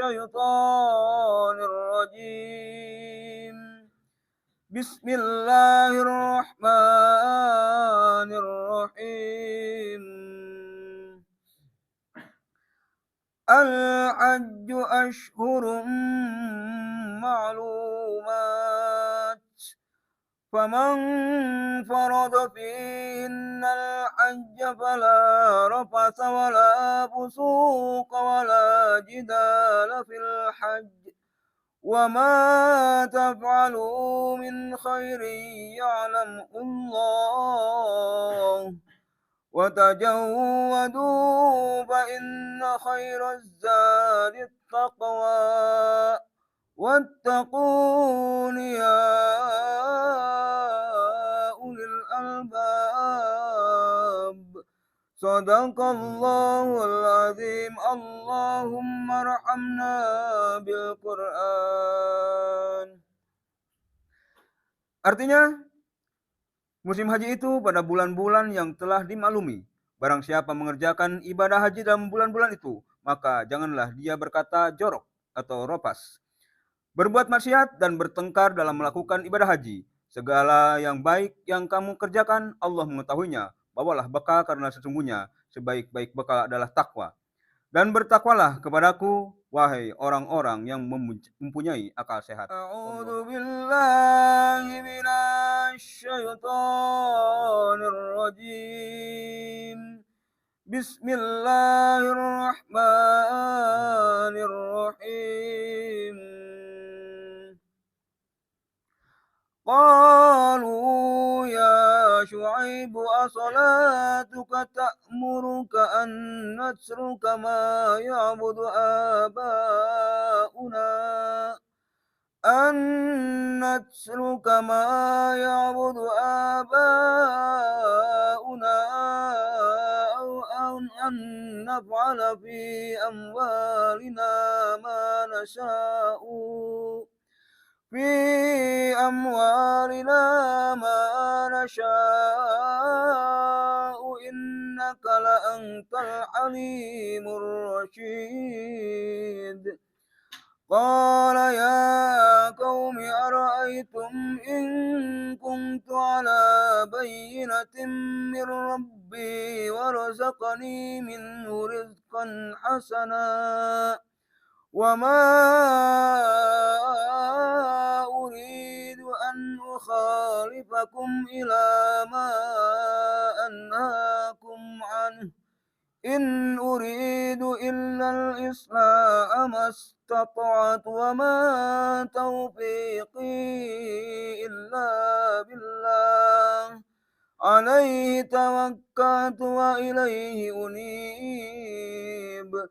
الشيطان الرجيم بسم الله الرحمن الرحيم الحج أشهر معلومات فمن فرض فيهن الحج فلا رفث ولا فسوق ولا جدال في الحج وما تفعلوا من خير يعلمه الله وتجودوا فإن خير الزاد التقوى واتقون يا أولي الألباب صدق الله العظيم اللهم ارحمنا بالقرآن. Artinya, musim haji itu pada bulan-bulan yang telah dimaklumi. Barang siapa mengerjakan ibadah haji dalam bulan-bulan itu, maka janganlah dia berkata jorok atau ropas, berbuat maksiat dan bertengkar dalam melakukan ibadah haji. Segala yang baik yang kamu kerjakan, Allah mengetahuinya. Bawalah bekal karena sesungguhnya sebaik-baik bekal adalah takwa. Dan bertakwalah kepadaku, wahai orang-orang yang mempunyai akal sehat. A'udzu billahi minasy syaithanir rajim. Bismillahirrahmanirrahim. قالوا يا شعيب أصلاتك تأمرك أن نترك ما يعبد آباؤنا أو أن نفعل في أموالنا ما نشاء إنك لأنت الحليم الرشيد قال يا قوم أرأيتم إن كنت على بينة من ربي ورزقني منه رزقا حسنا وما أريد أن أخالفكم إلى ما أنهاكم عنه إن أريد إلا الإصلاح ما استطعت وما توفيقي إلا بالله عليه توكلت وإليه أنيب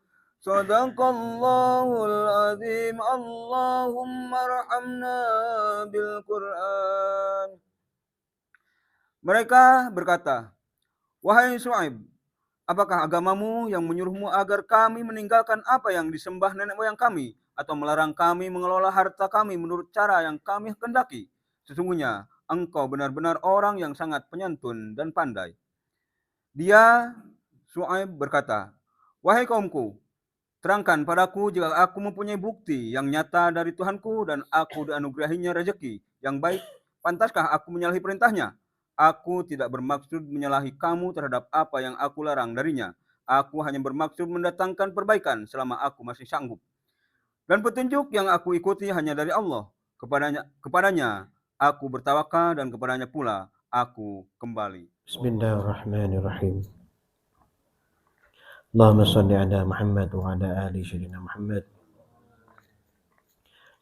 Sadaqallahul azim. Allahumma arhamna bil Qur'an. Mereka berkata, wahai Syuaib, apakah agamamu yang menyuruhmu agar kami meninggalkan apa yang disembah nenek moyang kami, atau melarang kami mengelola harta kami menurut cara yang kami kehendaki? Sesungguhnya engkau benar-benar orang yang sangat penyantun dan pandai. Dia, Syuaib, berkata, wahai kaumku, terangkan padaku jika aku mempunyai bukti yang nyata dari Tuhanku dan aku dianugerahinya rezeki yang baik, pantaskah aku menyalahi perintahnya? Aku tidak bermaksud menyalahi kamu terhadap apa yang aku larang darinya. Aku hanya bermaksud mendatangkan perbaikan selama aku masih sanggup. Dan petunjuk yang aku ikuti hanya dari Allah. Kepadanya aku bertawakal dan kepadanya pula aku kembali. Bismillahirrahmanirrahim. Allahumma salli ala Muhammad wa ala ali sayyidina Muhammad.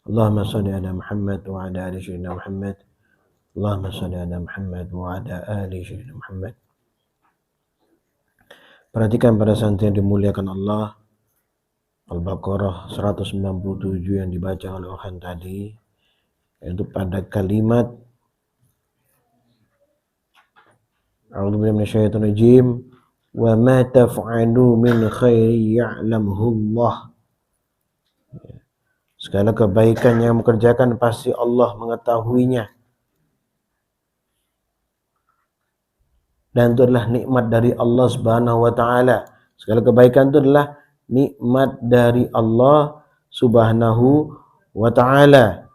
Allahumma salli ala Muhammad wa ala ali sayyidina Muhammad. Allahumma salli ala Muhammad wa ala ali sayyidina Muhammad. Perhatikan pada santri yang dimuliakan Allah, Al-Baqarah 197 yang dibaca oleh Ohan tadi, yaitu pada kalimat A'udzubillahi minasyaitonir rajim wa ma taf'alu min khairi ya'lamuhu Allah. Segala kebaikan yang mengerjakan pasti Allah mengetahuinya. Dan itu adalah nikmat dari Allah Subhanahu wa taala. Segala kebaikan itu adalah nikmat dari Allah Subhanahu wa ta'ala.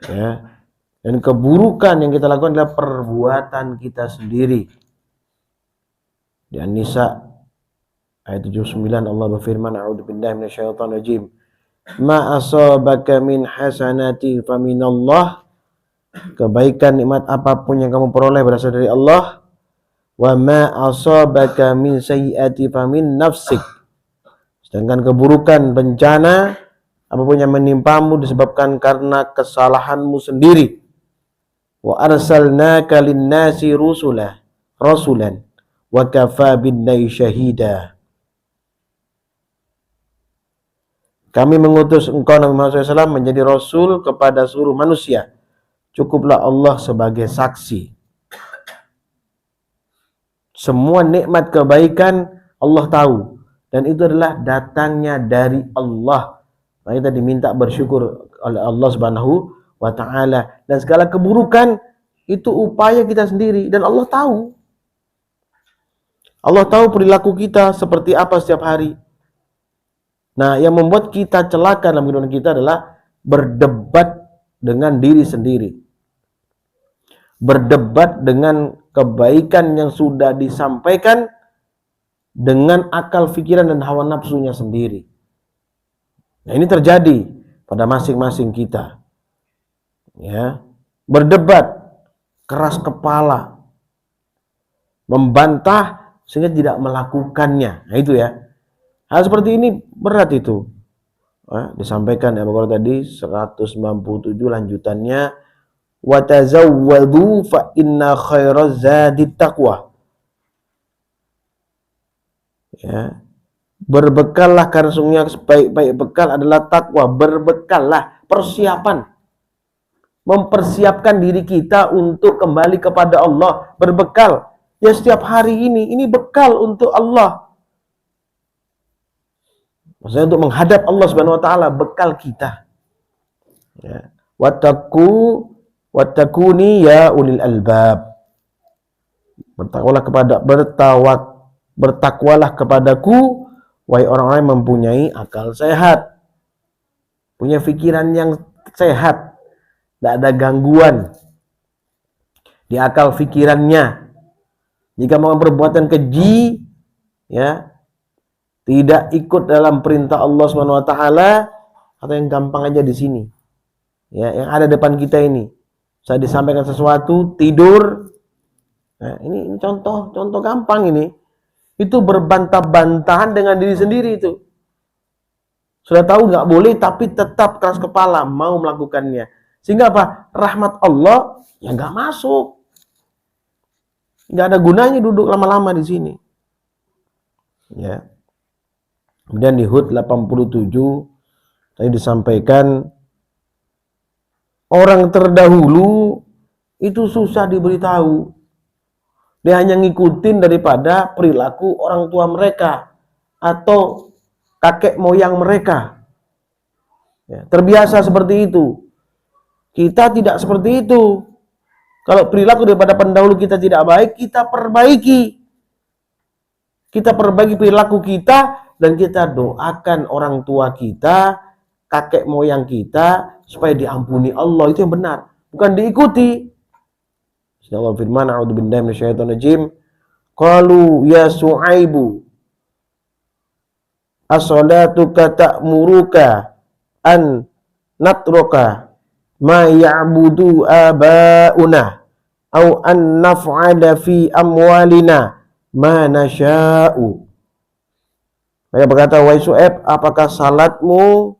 Ya. Dan keburukan yang kita lakukan adalah perbuatan kita sendiri. Di An-Nisa ayat 79 Allah berfirman, a'udzubillahi minasyaitonir rajim. Ma asabaka min hasanati faminallah. Kebaikan nikmat apapun yang kamu peroleh berasal dari Allah. Wa ma asabaka min sayyiati famin nafsik. Sedangkan keburukan, bencana, apapun yang menimpamu disebabkan karena kesalahanmu sendiri. Wa arsalnaka lin-nasi rasulan wa kafa billahi syahida. Kami mengutus engkau Nabi Muhammad SAW menjadi rasul kepada seluruh manusia. Cukuplah Allah sebagai saksi. Semua nikmat kebaikan Allah tahu. Dan itu adalah datangnya dari Allah. Nah, kita diminta bersyukur oleh Allah Subhanahu wa ta'ala. Dan segala keburukan itu upaya kita sendiri. Dan Allah tahu. Allah tahu perilaku kita seperti apa setiap hari. Nah, yang membuat kita celaka dalam kehidupan kita adalah berdebat dengan diri sendiri. Berdebat dengan kebaikan yang sudah disampaikan dengan akal pikiran dan hawa nafsunya sendiri. Nah, ini terjadi pada masing-masing kita. Ya, berdebat, keras kepala, membantah sehingga tidak melakukannya. Nah, itu ya. Hal seperti ini berat itu. Disampaikan ya Al-Baqarah tadi 197 lanjutannya, wa tazawwadu fa inna khairaz zadit taqwa. Ya. Berbekallah karena sungguhnya sebaik-baik bekal adalah takwa. Berbekallah, persiapan. Mempersiapkan diri kita untuk kembali kepada Allah. Berbekal. Ya setiap hari ini bekal untuk Allah. Maksudnya untuk menghadap Allah Subhanahu wa taala, bekal kita. Ya. Wattaquni ya ulil albab. Bertakwalah kepadaku wahai orang-orang yang mempunyai akal sehat. Punya pikiran yang sehat. Tidak ada gangguan di akal pikirannya. Jika mau perbuatan keji, ya, tidak ikut dalam perintah Allah Subhanahu wa taala, atau yang gampang aja di sini. Ya, yang ada depan kita ini. Saya disampaikan sesuatu, tidur. Nah, ini contoh gampang ini. Itu berbantah-bantahan dengan diri sendiri itu. Sudah tahu nggak boleh, tapi tetap keras kepala mau melakukannya. Sehingga apa? Rahmat Allah ya nggak masuk. Nggak ada gunanya duduk lama-lama di sini. Ya. Kemudian di Hud 87 tadi disampaikan orang terdahulu itu susah diberitahu. Dia hanya ngikutin daripada perilaku orang tua mereka atau kakek moyang mereka. Ya, terbiasa seperti itu. Kita tidak seperti itu. Kalau perilaku daripada pendahulu kita tidak baik, kita perbaiki. Kita perbaiki perilaku kita dan kita doakan orang tua kita, kakek moyang kita supaya diampuni Allah. Itu yang benar, bukan diikuti. Allah firman, a'udzubillahi minasyaitonir rajim. Qalu ya Su'aibu as-salatuka ta'muruka an natruka ma ya'budu aba'una au an naf'ala fi amwalina ma nasha'u. Mereka berkata, wahai Su'aib, apakah salatmu,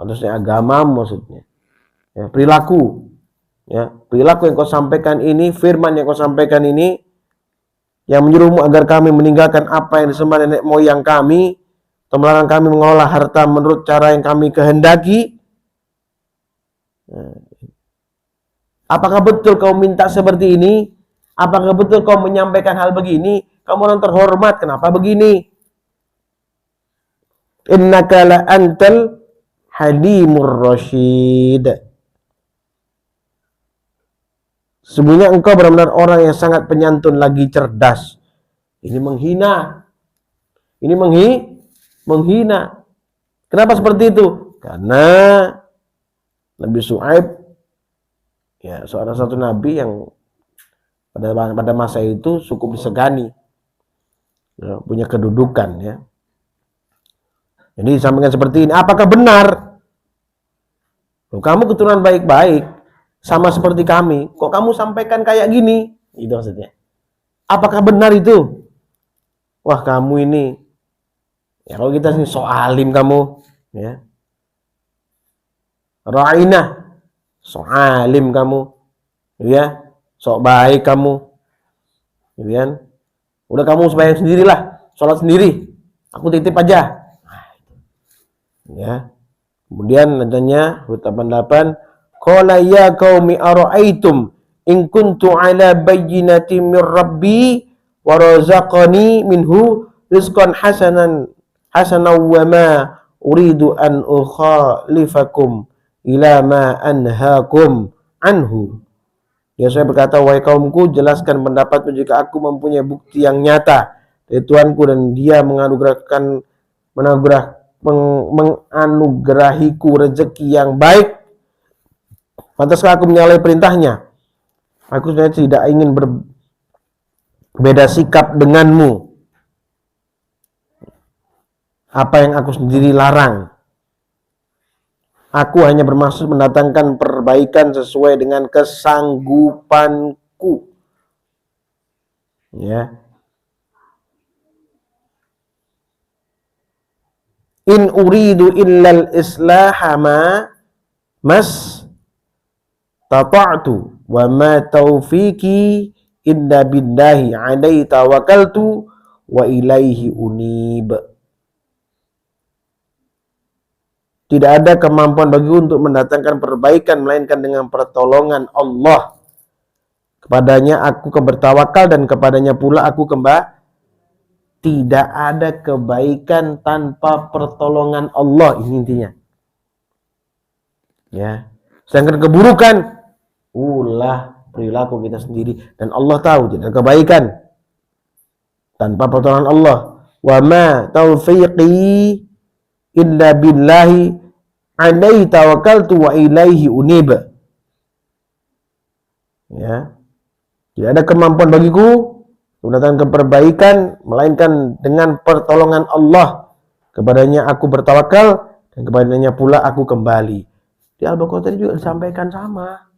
maksudnya agamamu maksudnya, ya, perilaku, ya, perilaku yang kau sampaikan ini, firman yang kau sampaikan ini, yang menyuruhmu agar kami meninggalkan apa yang disembah nenek moyang kami, atau melarang kami mengolah harta menurut cara yang kami kehendaki. Apakah betul kau minta seperti ini? Apakah betul kau menyampaikan hal begini? Kamu orang terhormat, kenapa begini? Innaka la antal halimur rasyid. Sebenarnya engkau benar-benar orang yang sangat penyantun lagi cerdas. Ini menghina. Ini menghina. Kenapa seperti itu? Karena Nabi Syuaib ya seorang satu nabi yang pada masa itu cukup disegani, ya, punya kedudukan ya. Jadi disampaikan seperti ini, apakah benar? Loh, kamu keturunan baik-baik, sama seperti kami, kok kamu sampaikan kayak gini? Itu maksudnya. Apakah benar itu? Wah kamu ini, ya kalau kita sini so alim kamu, ya. Ra'inah, so alim kamu, ya. Sok baik kamu, gitu kan? Udah kamu sembahyang sendirilah, sholat sendiri, aku titip aja, ya. Kemudian nantinya huruf 88, qala ya qaumi ara'aitum in kuntu ala bayyinatin min rabbi wa razaqani minhu rizqan hasanan wa ma uridu an ukhalifakum ila ma anhaakum anhu. Ya saya berkata, wahai kaumku, jelaskan pendapatmu jika aku mempunyai bukti yang nyata dari Tuhanku dan dia menganugerahiku rezeki yang baik. Pantaskah aku menyalahi perintahnya? Aku sebenarnya tidak ingin berbeda sikap denganmu. Apa yang aku sendiri larang. Aku hanya bermaksud mendatangkan perbaikan sesuai dengan kesanggupanku. Ya. In uridu illal islaha mas tata'tu wa ma taufiqi illa billahi alaihi tawakkaltu wa ilaihi unib. Tidak ada kemampuan bagiku untuk mendatangkan perbaikan melainkan dengan pertolongan Allah. Kepadanya aku bertawakal dan kepadanya pula aku kembali. Tidak ada kebaikan tanpa pertolongan Allah, ini intinya. Ya. Sedangkan keburukan ulah perilaku kita sendiri dan Allah tahu tidak ada kebaikan tanpa pertolongan Allah. Wa ma taufiqi illa billahi alaihi tawakkaltu wa ilaihi unib. Ya. Tidak ada kemampuan bagiku mendatangkan perbaikan melainkan dengan pertolongan Allah. Kepadanya aku bertawakal dan kepadanya pula aku kembali. Di Al-Baqarah tadi juga disampaikan sama.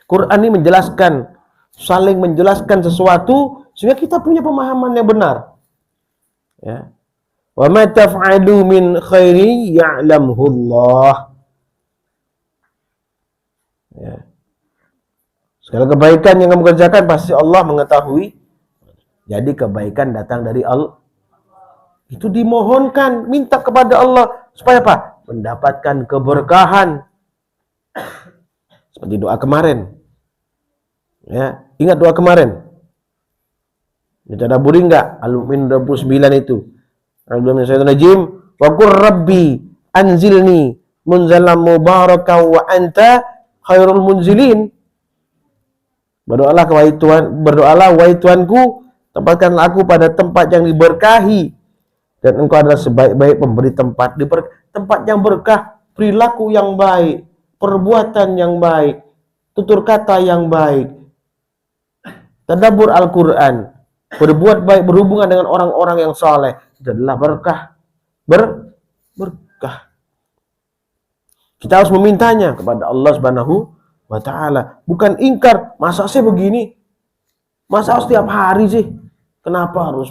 Quran ini menjelaskan, saling menjelaskan sesuatu sehingga kita punya pemahaman yang benar. Ya. Wa ma taf'alu min khairi ya'lamhu Allah. Ya. Segala kebaikan yang kamu kerjakan pasti Allah mengetahui. Jadi kebaikan datang dari Allah. Itu dimohonkan, minta kepada Allah supaya apa? Mendapatkan keberkahan. Seperti doa kemarin. Ya, ingat doa kemarin. Ditadaburi enggak? Al-Mu'min 29 itu. Al-Mu'min wa qur rabbi anzilni munzalam mubarakan wa anta khairul munzilin. Berdoalah wahai Tuhanku, tempatkanlah aku pada tempat yang diberkahi dan engkau adalah sebaik-baik pemberi tempat yang berkah, perilaku yang baik, perbuatan yang baik, tutur kata yang baik, tadabbur Al-Quran, berbuat baik, berhubungan dengan orang-orang yang saleh, itu adalah berkah. Berkah. Kita harus memintanya kepada Allah Subhanahu wa ta'ala. Bukan ingkar, masa sih begini? Masa harus tiap hari sih? Kenapa harus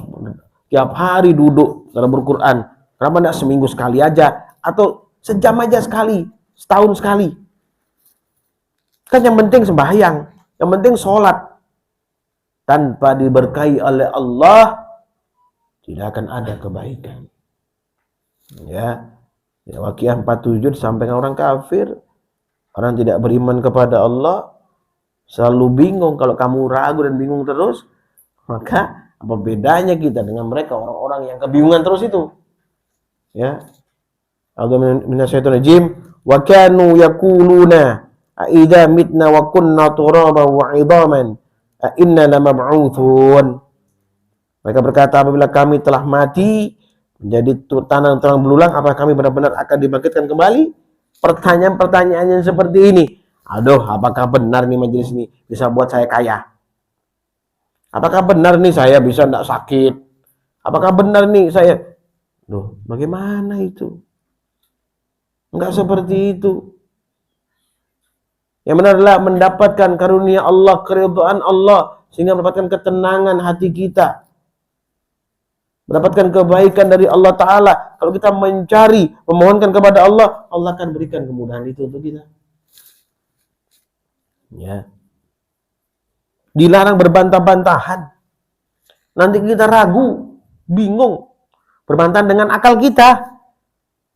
tiap hari duduk dalam Al-Quran? Kenapa tidak seminggu sekali aja? Atau sejam aja sekali? Setahun sekali? Kan yang penting sembahyang. Yang penting sholat. Tanpa diberkahi oleh Allah, tidak akan ada kebaikan. Ya. Waqiah 47 disampaikan orang kafir. Orang tidak beriman kepada Allah selalu bingung. Kalau kamu ragu dan bingung terus, maka apa bedanya kita dengan mereka orang-orang yang kebingungan terus itu? Ya. A'udzu minasyaitonir rajim. Wa kanu yaquluna a idza mitna wa kunna turaban wa 'idhaman a inna lamab'utsun. Mereka berkata apabila kami telah mati menjadi tanah yang terang belulang, apakah kami benar-benar akan dibangkitkan kembali? Pertanyaan-pertanyaan yang seperti ini. Aduh, apakah benar nih majelis ini bisa buat saya kaya? Apakah benar nih saya bisa tidak sakit? Apakah benar nih saya... Loh, bagaimana itu? Enggak seperti itu. Yang benar adalah mendapatkan karunia Allah, keridhaan Allah, sehingga mendapatkan ketenangan hati kita. Mendapatkan kebaikan dari Allah Ta'ala. Kalau kita mencari, memohonkan kepada Allah, Allah akan berikan kemudahan itu untuk kita. Ya. Dilarang berbantah-bantahan. Nanti kita ragu, bingung. Berbantahan dengan akal kita.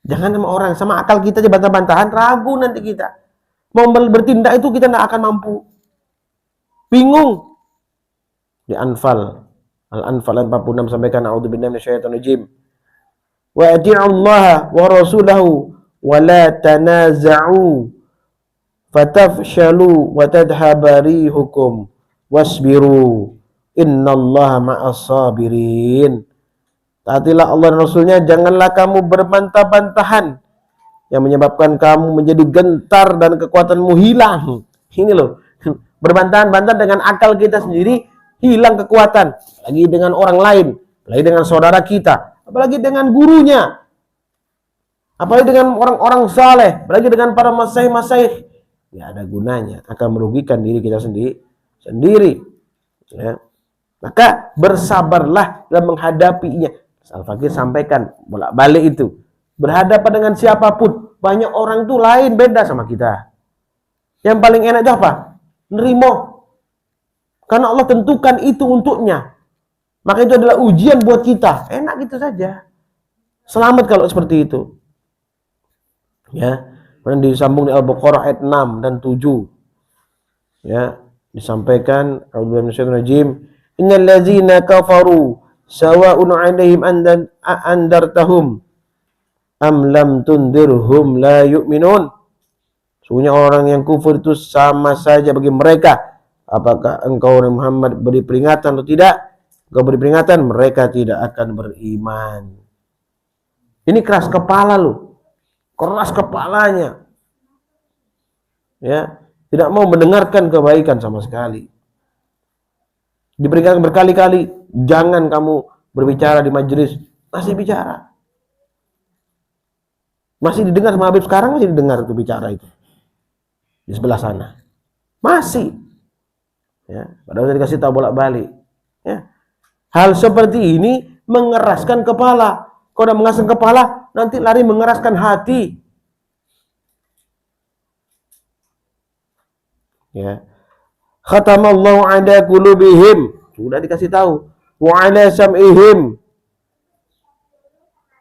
Jangan sama orang, sama akal kita aja bantah-bantahan, ragu nanti kita. Mau bertindak itu kita tidak akan mampu. Bingung. Di Al-Anfal 46 sampaikan a'udzubillahi minasyaitonir rajim. Wa ati'ullaha wa rasulahu wa la tanaza'u fatafshalu wa tadhhaba rihukum wasbiru innallaha ma'as sabirin. Taatilah Allah dan Rasulnya, janganlah kamu berbantah-bantahan yang menyebabkan kamu menjadi gentar dan kekuatanmu hilang. Ini loh, berbantahan-bantahan dengan akal kita sendiri, hilang kekuatan. Lagi dengan orang lain, lagi dengan saudara kita, apalagi dengan gurunya, apalagi dengan orang-orang saleh, apalagi dengan para masyayikh. Ya ada gunanya, akan merugikan diri kita sendiri. Ya. Maka bersabarlah dalam menghadapinya. Al-Fakir sampaikan bolak-balik itu. Berhadapan dengan siapapun, banyak orang tuh lain, beda sama kita. Yang paling enak itu apa? Nerimo. Karena Allah tentukan itu untuknya. Maka itu adalah ujian buat kita. Enak gitu saja. Selamat kalau seperti itu. Ya. Kemudian disambung di Al-Baqarah ayat 6 dan 7. Ya, disampaikan a'udzubillahi minasyaitonir rajim. Innal ladzina kafaru sawa'un 'alaihim andartahum am lam tundirhum la yu'minun. Sesungguhnya orang yang kufur itu sama saja bagi mereka. Apakah engkau Muhammad beri peringatan atau tidak? Engkau beri peringatan, mereka tidak akan beriman. Ini keras kepala loh. Keras kepalanya. Ya, tidak mau mendengarkan kebaikan sama sekali. Diberikan berkali-kali, jangan kamu berbicara di majelis. Masih bicara. Masih didengar sama Habib sekarang, masih didengar itu bicara itu. Di sebelah sana. Masih. Ya, padahal udah dikasih tahu bolak-balik. Ya. Hal seperti ini mengeraskan kepala. Kalau udah mengeraskan kepala, nanti lari mengeraskan hati. Ya. Khatamallahu ala qulubihim. Sudah dikasih tahu. Wa ala sam'ihim.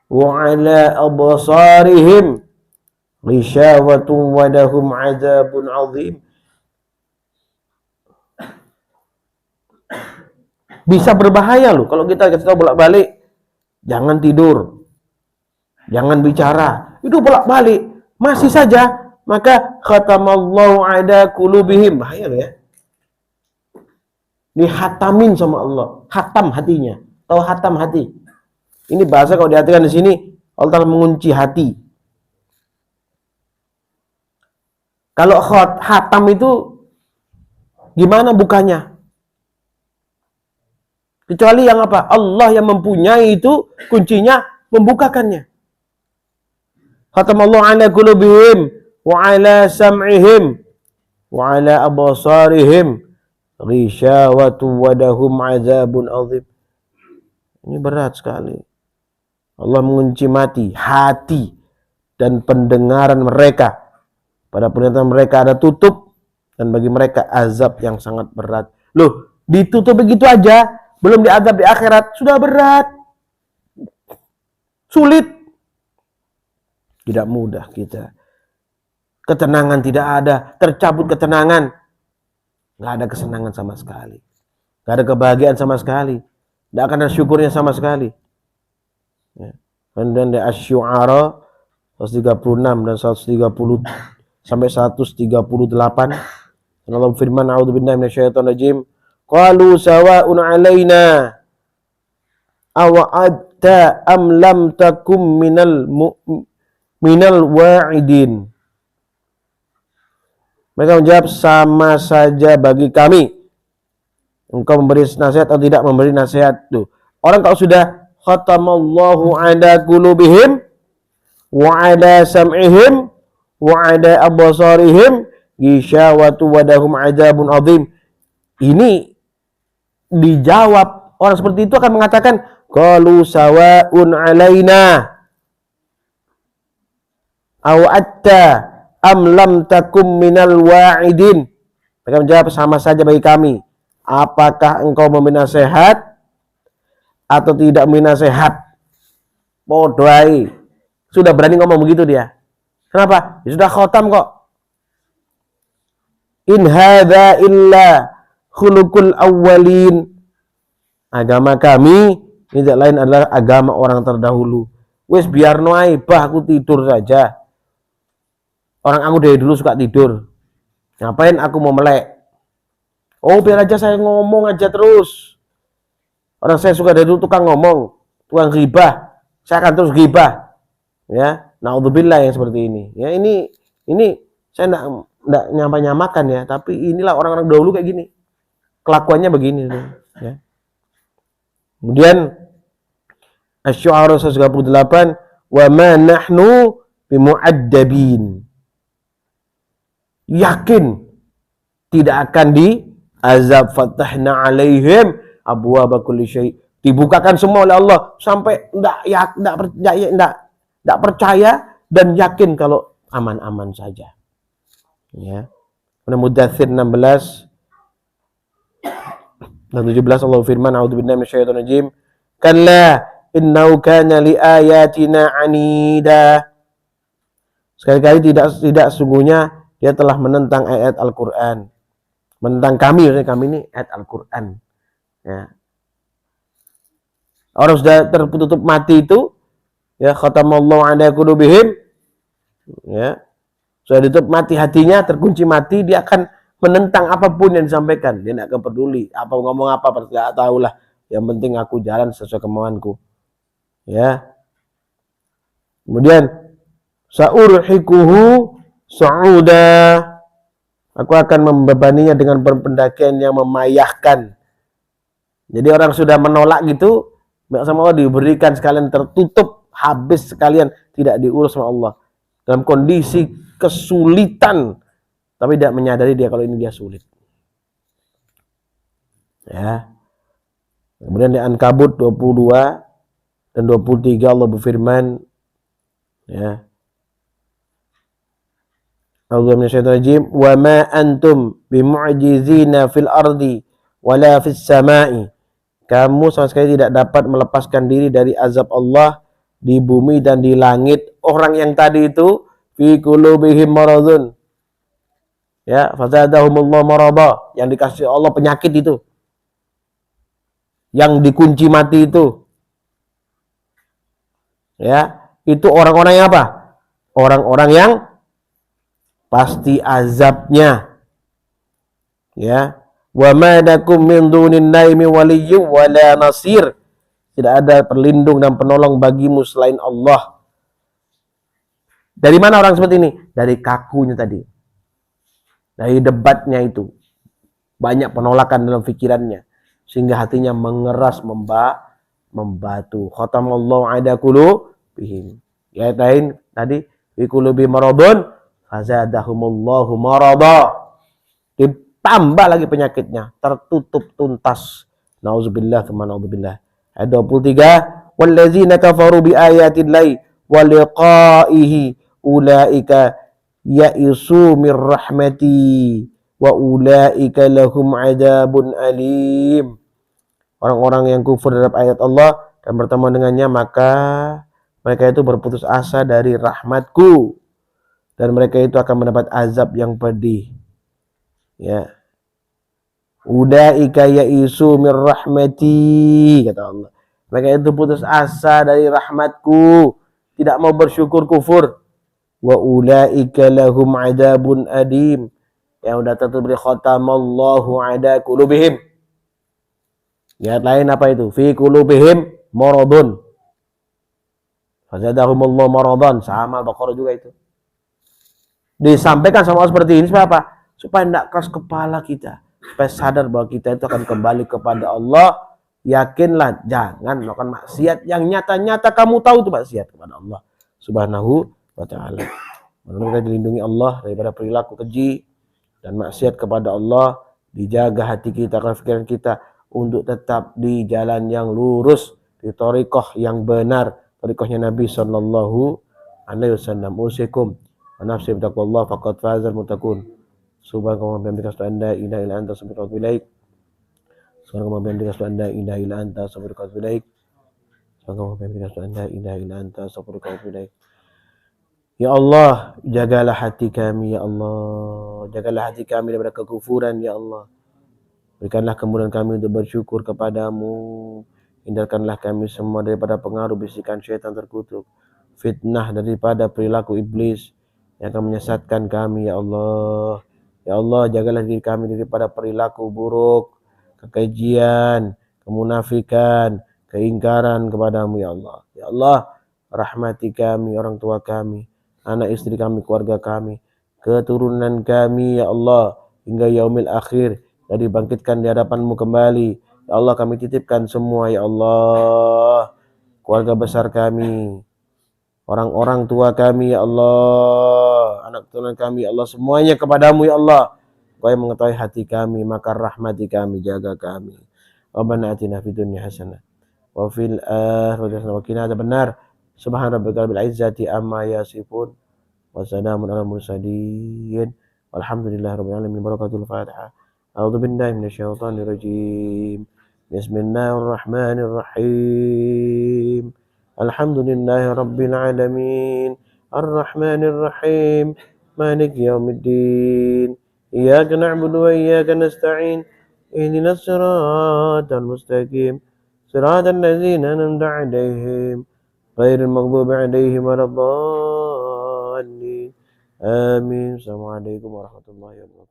Wa ala absarihim. Rishawatun wa lahum azabun azim. Bisa berbahaya loh kalau kita kasih tahu bolak-balik. Jangan tidur. Jangan bicara. Itu bolak-balik. Masih saja. Maka khatamallahu ala qulubihim. Bahaya loh ya. Dihatamin sama Allah. Hatam hatinya. Tahu hatam hati? Ini bahasa kalau diartikan di sini, Allah mengunci hati. Kalau hatam itu gimana bukanya? Kecuali yang apa? Allah yang mempunyai itu kuncinya membukakannya. Khatamallahu ala qulubihim wa ala sam'ihim wa ala absarihim rishawatu wa lahum azabun azim. Ini berat sekali. Allah mengunci hati dan pendengaran mereka. Pada pendengaran mereka ada tutup dan bagi mereka azab yang sangat berat. Loh, ditutup begitu aja, belum diazab di akhirat, sudah berat. Sulit. Tidak mudah kita. Ketenangan tidak ada, tercabut ketenangan. Nggak ada kesenangan sama sekali. Nggak ada kebahagiaan sama sekali. Nggak akan ada syukurnya sama sekali. Ya. Dan di Asy-Syu'ara 136 dan 130 sampai 138. Allah firman, a'udzubillahi minasyaitonir rajim. Qalu sawa'un 'alaina awa'itta am lam takum minal wa'idin. Mereka menjawab, sama saja bagi kami engkau memberi nasihat atau tidak memberi nasihat. Tuh, orang kalau sudah khatamallahu ala qulubihim wa ala sam'ihim wa ala absarihim ghishawatu wa lahum adzabun adzim. Ini dijawab, orang seperti itu akan mengatakan qalu sawa'un alaina aw atta am lam takum minal wa'idin. Mereka menjawab, sama saja bagi kami, apakah engkau memberi nasihat atau tidak memberi nasihat. Bodoh, sudah berani ngomong begitu dia. Kenapa? Ya sudah khotam kok. In hadza illa khuluqul awwalin. Agama kami ini tidak lain adalah agama orang terdahulu. Wes biarno ae, bah aku tidur saja. Orang aku dari dulu suka tidur. Ngapain aku mau melek? Oh, biar aja saya ngomong aja terus. Orang saya suka dari dulu tukang ngomong, tukang ghibah. Saya akan terus ghibah. Ya, naudzubillah yang seperti ini. Ya, ini saya enggak nyamakan ya, tapi inilah orang-orang dahulu kayak gini. Kelakuannya begini, ya. Kemudian Asy-Syu'ara 138, wa ma nahnu bimu'addabin. Yakin tidak akan diazab, fatahna alaihim abwaaba kulli syai'. Dibukakan semua oleh Allah sampai enggak percaya dan yakin kalau aman-aman saja. Ya. Mudaththir 16 dan 17 Allah firman, a'udzubillahi minasyaitonir rajim, kalla innahu kana liayatina anida. Sekali-kali tidak sungguhnya dia telah menentang ayat Al-Qur'an. Menentang kami ini ayat Al-Qur'an. Ya. Orang sudah tertutup mati itu, ya, khatamallahu ala qulubihim, ya. Sudah ditutup mati hatinya, terkunci mati, dia akan menentang apapun yang disampaikan. Dia tidak akan peduli apa ngomong apa, tidak tahulah. Yang penting aku jalan sesuai kemauanku. Ya. Kemudian sa'urhikuhu sa'uda. Aku akan membebaninya dengan pendakian yang memayahkan. Jadi orang sudah menolak gitu, sama Allah diberikan sekalian tertutup, habis sekalian, tidak diurus sama Allah. Dalam kondisi kesulitan, tapi tidak menyadari dia kalau ini dia sulit. Ya. Kemudian di Ankabut 22 dan 23 Allah berfirman, ya. A'udzu minasyaitonir rajim, wa ma antum bimu'jizina fil ardi wala fis sama'i. Kamu sama sekali tidak dapat melepaskan diri dari azab Allah di bumi dan di langit. Orang yang tadi itu fi qulubihim maradun. Ya, fazadahumullahu marada, yang dikasih Allah penyakit itu. Yang dikunci mati itu. Ya, itu orang-orang yang apa? Orang-orang yang pasti azabnya. Ya. Wa ma lakum min dunillahi min waliyyin wala nasir. Tidak ada perlindung dan penolong bagimu selain Allah. Dari mana orang seperti ini? Dari kakunya tadi. Dari debatnya itu. Banyak penolakan dalam pikirannya. Sehingga hatinya mengeras, membatu. Khatamallahu ala qulubihim. Ya, lain tadi fi qulubi maradun fazadahumullahu marada. Ditambah lagi penyakitnya, tertutup tuntas. Nauzubillah tsumma nauzubillah. Ayat 23, wallazina kafaru biayatillahi wa liqa'ihi ulaika ya'isu mir rahmati wa ulaika lahum adzabun alim. Orang-orang yang kufur terhadap ayat Allah dan bertemu dengannya, maka mereka itu berputus asa dari rahmatku dan mereka itu akan mendapat azab yang pedih. Ya. Ulaika ya'isu mir rahmati, kata Allah. Mereka itu putus asa dari rahmatku, tidak mau bersyukur, kufur. Wa ulaika lahum adzabun adim. Yang sudah tertutup khatamallahu ala qulubihim. Ya, lain apa itu? Fi qulubihim maradun. Fazadahumullahu maradan, sama Al-Baqarah juga itu. Disampaikan sama Allah seperti ini supaya apa? Supaya tidak keras kepala kita, supaya sadar bahwa kita itu akan kembali kepada Allah. Yakinlah, jangan melakukan maksiat yang nyata-nyata kamu tahu itu maksiat kepada Allah Subhanahu wa taala. Kita dilindungi Allah daripada perilaku keji dan maksiat kepada Allah. Dijaga hati kita, pikiran kita untuk tetap di jalan yang lurus, di thariqah yang benar, thariqahnya Nabi sallallahu alaihi wasallam. Usikum wa nafsi bitaqwallah faqad fazal muttaqun. Subhanallah wa bihamdihi asyhadu an la ilaha illa anta astaghfiruka wa atubu ilaik. Subhanallah wa bihamdihi asyhadu an la ilaha illa anta astaghfiruka wa atubu ilaik. Subhanallah wa bihamdihi asyhadu an la ilaha illa anta astaghfiruka wa atubu ilaik. Ya Allah, jagalah hati kami, ya Allah. Jagalah hati kami daripada kekufuran, ya Allah. Berikanlah kemudahan kami untuk bersyukur kepadamu. Hindarkanlah kami semua daripada pengaruh bisikan syaitan terkutuk, fitnah daripada perilaku iblis yang akan menyesatkan kami, ya Allah. Ya Allah, jagalah diri kami daripada perilaku buruk, kekejian, kemunafikan, keingkaran kepadamu, ya Allah. Ya Allah, rahmati kami, orang tua kami, anak istri kami, keluarga kami, keturunan kami, ya Allah, hingga yaumil akhir, dan dibangkitkan di hadapanmu kembali. Ya Allah, kami titipkan semua, ya Allah, keluarga besar kami, orang-orang tua kami, ya Allah, anak keturunan kami, ya Allah, semuanya kepadamu, ya Allah. Kau yang mengetahui hati kami, maka rahmati kami, jaga kami. Rabbana atina fid dunya hasanah wa fil akhirati hasanah wa qina adzabannar. Subhana rabbika rabbil izzati amma yasifun wa salamun alal mursalin walhamdulillahi rabbil alamin. Barakatul Fatihah. A'udzu billahi minasyaitonir rajim. Bismillahirrahmanirrahim. Alhamdulillahi rabbil alamin. Arrahmanir rahim. Maliki yaumiddin. Iyyaka na'budu wa iyyaka nasta'in. Ihdinas siratal mustaqim. Siratal ladzina an'amta 'alaihim ghairil maghdubi 'alaihim waladdallin. Amin. Assalamualaikum warahmatullahi wabarakatuh.